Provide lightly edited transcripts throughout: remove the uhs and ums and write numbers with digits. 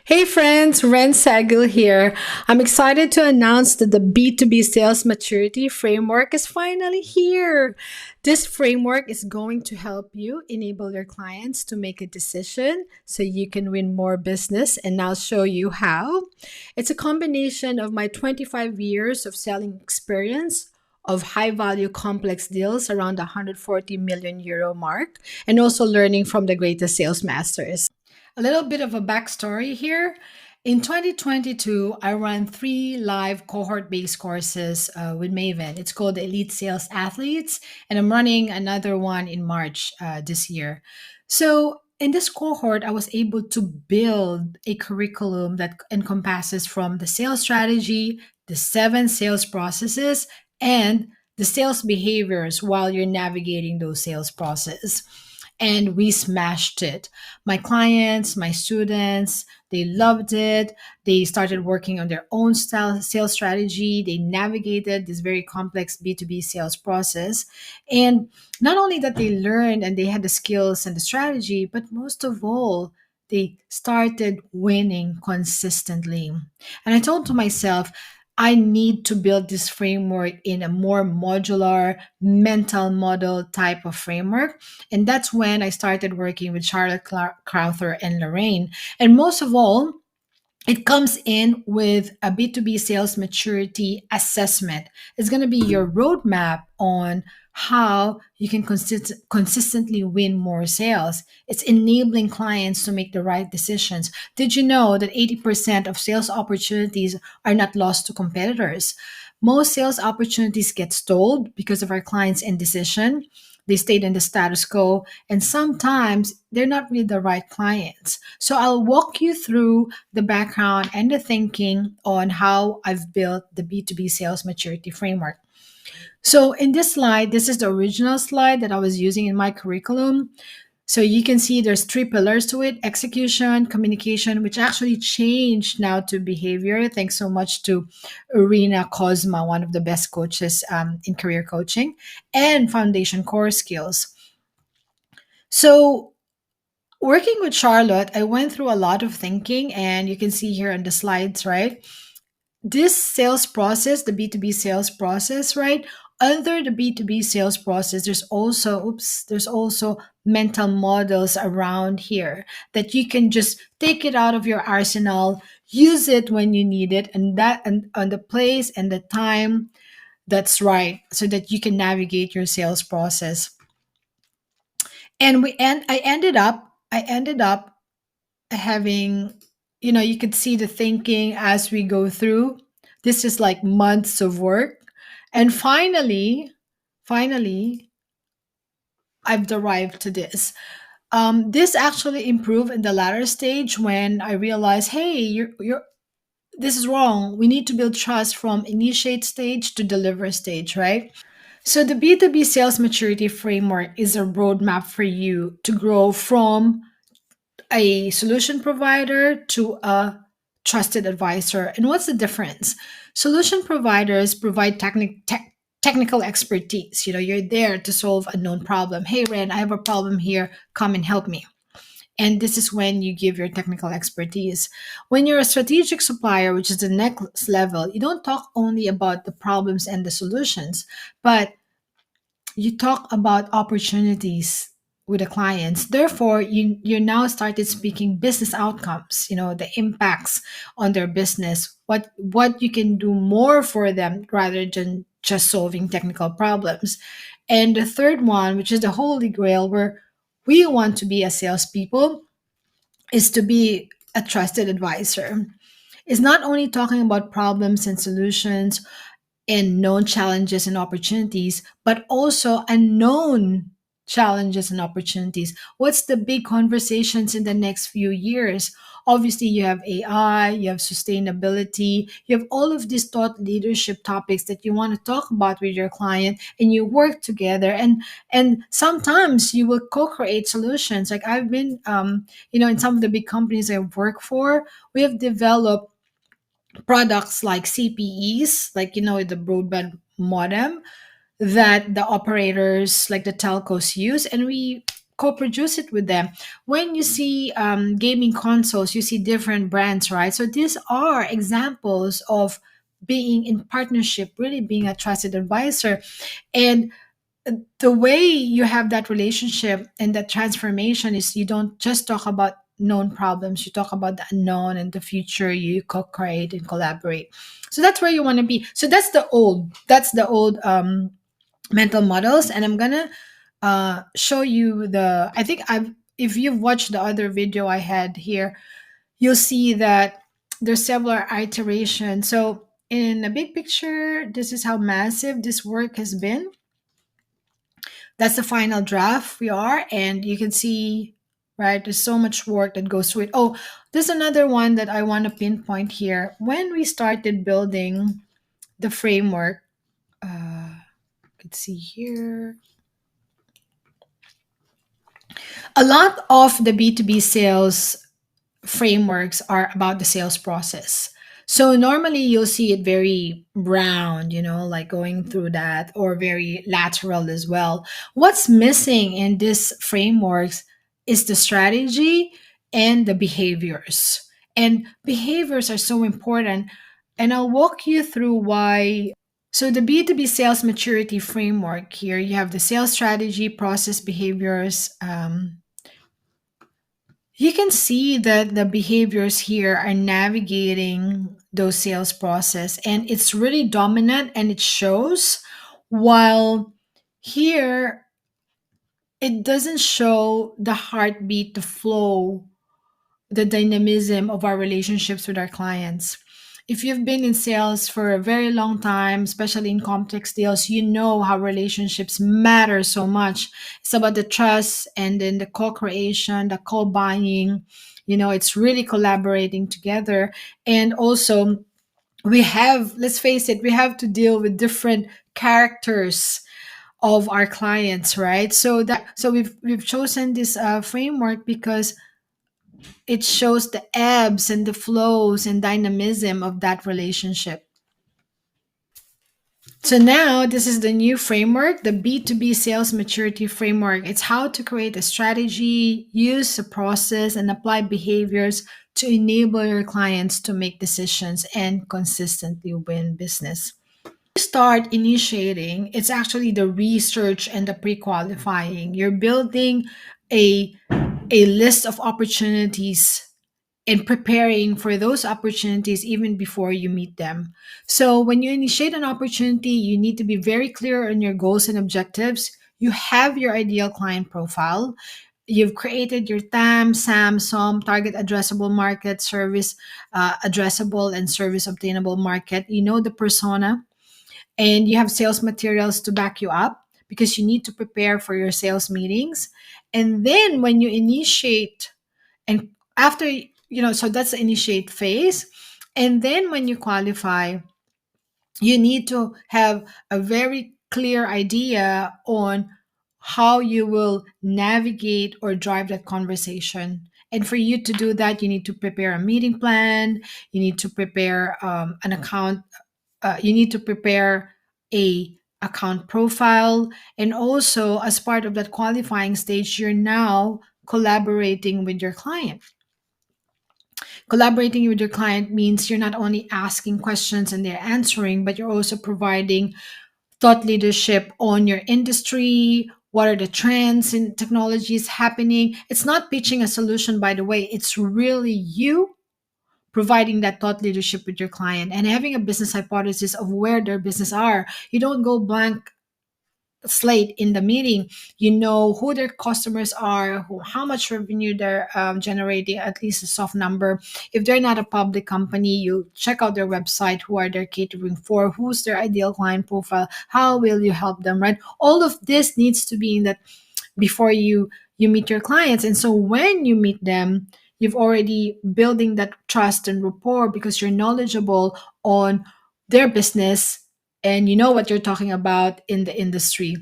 Hey friends, Ren Sagil here. I'm excited to announce that the B2B Sales Maturity Framework is finally here. This framework is going to help you enable your clients to make a decision so you can win more business, and I'll show you how. It's a combination of my 25 years of selling experience of high value complex deals around the 140 million euro mark and also learning from the greatest sales masters. A little bit of a backstory here. In 2022, I ran three live cohort based courses with Maven. It's called Elite Sales Athletes, and I'm running another one in March this year. So, in this cohort, I was able to build a curriculum that encompasses from the sales strategy, the seven sales processes, and the sales behaviors while you're navigating those sales processes. And we smashed it. My clients, my students, they loved it. They started working on their own style sales strategy. They navigated this very complex B2B sales process. And not only that they learned and they had the skills and the strategy, but most of all, they started winning consistently. And I told to myself, I need to build this framework in a more modular mental model type of framework. And that's when I started working with Charlotte Crowther and Laraine. And most of all, it comes in with a B2B sales maturity assessment. It's going to be your roadmap on how you can consistently win more sales. It's enabling clients to make the right decisions. Did you know that 80% of sales opportunities are not lost to competitors? Most sales opportunities get stalled because of our clients' indecision. They stayed in the status quo, and sometimes they're not really the right clients. So I'll walk you through the background and the thinking on how I've built the B2B sales maturity framework. So in this slide, this is the original slide that I was using in my curriculum. So you can see there's three pillars to it: execution, communication, which actually changed now to behavior. Thanks so much to Irina Kozma, one of the best coaches in career coaching, and foundation core skills. So working with Charlotte, I went through a lot of thinking, and you can see here on the slides, right? This sales process, the B2B sales process, right? Under the B2B sales process, there's also mental models around here that you can just take it out of your arsenal, use it when you need it, and on the place and the time that's right, so that you can navigate your sales process. And I ended up having, you could see the thinking as we go through. This is like months of work. And finally, I've arrived to this. This actually improved in the latter stage when I realized, hey, this is wrong. We need to build trust from initiate stage to deliver stage, right? So the B2B sales maturity framework is a roadmap for you to grow from a solution provider to a trusted advisor. And what's the difference? Solution providers provide technical expertise. You're there to solve a known problem. Hey, Ren, I have a problem here. Come and help me. And this is when you give your technical expertise. When you're a strategic supplier, which is the next level, you don't talk only about the problems and the solutions, but you talk about opportunities with the clients. Therefore, you now started speaking business outcomes, the impacts on their business, what you can do more for them rather than just solving technical problems. And the third one, which is the holy grail, where we want to be as salespeople, is to be a trusted advisor. It's not only talking about problems and solutions and known challenges and opportunities, but also unknown challenges and opportunities. What's the big conversations in the next few years? Obviously, you have AI, you have sustainability, you have all of these thought leadership topics that you want to talk about with your client, and you work together. And sometimes you will co-create solutions. Like I've been, in some of the big companies I work for, we have developed products like CPEs, like the broadband modem that the operators like the telcos use, and we co-produce it with them. When you see gaming consoles, you see different brands, right? So these are examples of being in partnership, really being a trusted advisor. And the way you have that relationship and that transformation is you don't just talk about known problems, you talk about the unknown and the future. You co-create and collaborate. So that's where you want to be. So that's the old mental models. And I'm gonna show you the I think I've if you've watched the other video I had here, you'll see that there's several iterations. So in a big picture, this is how massive this work has been. That's the final draft we are, and you can see, right, there's so much work that goes through it. Oh, there's another one that I want to pinpoint here. When we started building the framework, let's see here, a lot of the B2B sales frameworks are about the sales process. So normally you'll see it very round, like going through that, or very lateral as well. What's missing in this frameworks is the strategy and the behaviors. And behaviors are so important. And I'll walk you through why. So the B2B sales maturity framework here, you have the sales strategy, process, behaviors, you can see that the behaviors here are navigating those sales process, and it's really dominant and it shows, while here it doesn't show the heartbeat, the flow, the dynamism of our relationships with our clients. If you've been in sales for a very long time, especially in complex deals, you know how relationships matter so much. It's about the trust and then the co-creation, the co-buying. It's really collaborating together. And also, let's face it, we have to deal with different characters of our clients, right? So we've chosen this framework because it shows the ebbs and the flows and dynamism of that relationship. So now this is the new framework, the B2B Sales Maturity Framework. It's how to create a strategy, use a process, and apply behaviors to enable your clients to make decisions and consistently win business. You start initiating, it's actually the research and the pre-qualifying. You're building a list of opportunities and preparing for those opportunities even before you meet them. So, when you initiate an opportunity, you need to be very clear on your goals and objectives. You have your ideal client profile. You've created your TAM, SAM, SOM, target addressable market, service addressable, and service obtainable market. You know the persona, and you have sales materials to back you up because you need to prepare for your sales meetings. And then when you initiate, and after, so that's the initiate phase. And then when you qualify, you need to have a very clear idea on how you will navigate or drive that conversation. And for you to do that, you need to prepare a meeting plan. You need to prepare an account. You need to prepare a account profile. And also, as part of that qualifying stage, you're now collaborating with your client. Collaborating with your client means you're not only asking questions and they're answering, but you're also providing thought leadership on your industry. What are the trends and technologies happening? It's not pitching a solution, by the way. It's really you providing that thought leadership with your client and having a business hypothesis of where their business are. You don't go blank slate in the meeting. You know who their customers are, how much revenue they're generating, at least a soft number. If they're not a public company, you check out their website, who are they catering for, who's their ideal client profile, how will you help them, right? All of this needs to be in that before you meet your clients. And so when you meet them, you've already building that trust and rapport because you're knowledgeable on their business and you know what you're talking about in the industry.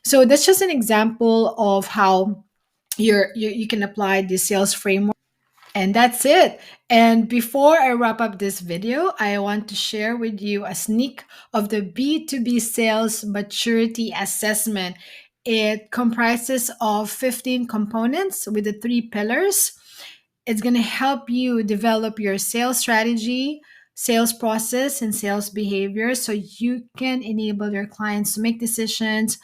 So that's just an example of how you can apply the sales framework. And that's it. And before I wrap up this video, I want to share with you a sneak of the B2B Sales Maturity Assessment. It comprises of 15 components with the three pillars. It's going to help you develop your sales strategy, sales process, and sales behavior so you can enable your clients to make decisions,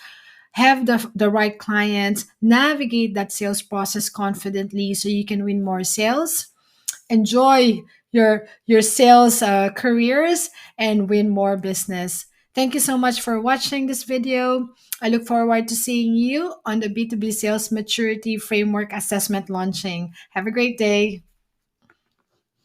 have the right clients, navigate that sales process confidently so you can win more sales, enjoy your sales careers, and win more business. Thank you so much for watching this video. I look forward to seeing you on the B2B Sales Maturity Framework Assessment launching. Have a great day.